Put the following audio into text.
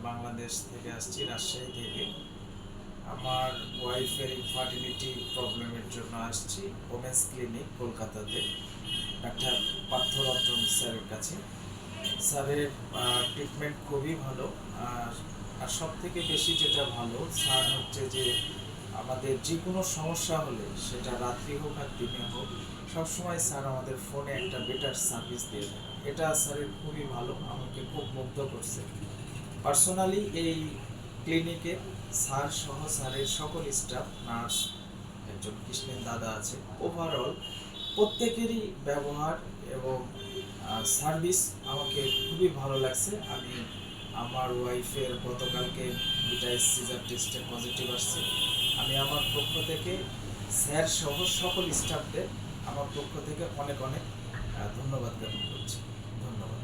বাংলাদেশ থেকে আসছি। রাজশাহী থেকে। আমার ওয়াইফের ইনফার্টিলিটি প্রবলেমের জন্য আসছি ওমেন্স ক্লিনিক কলকাতাতে, ডাক্তার পার্থরঞ্জন স্যারের কাছে। স্যারের ট্রিটমেন্ট খুবই ভালো। আর আর সব থেকে বেশি যেটা ভালো, স্যার হচ্ছে যে আমাদের যে কোনো সমস্যা হলে সেটা রাত্রি হোক আর দিনে হোক, সবসময় স্যার আমাদের ফোনে একটা বেটার সার্ভিস দিয়ে থাকে। এটা স্যারের খুবই ভালো, আমাকে খুব মুগ্ধ করছে। পার্সোনালি এই ক্লিনিকে স্যার সহ স্যারের সকল স্টাফ, নার্স, একজন কৃষ্ণের দাদা আছে, ওভারঅল প্রত্যেকেরই ব্যবহার এবং সার্ভিস আমাকে খুবই ভালো লাগছে। আমি আমার ওয়াইফের গতকালকে দুটা সিজার টেস্টে পজিটিভ আসছে। আমি আমার পক্ষ থেকে স্যার সহ সকল স্টাফদের আমার পক্ষ থেকে অনেক অনেক ধন্যবাদ জ্ঞাপন করছি। ধন্যবাদ।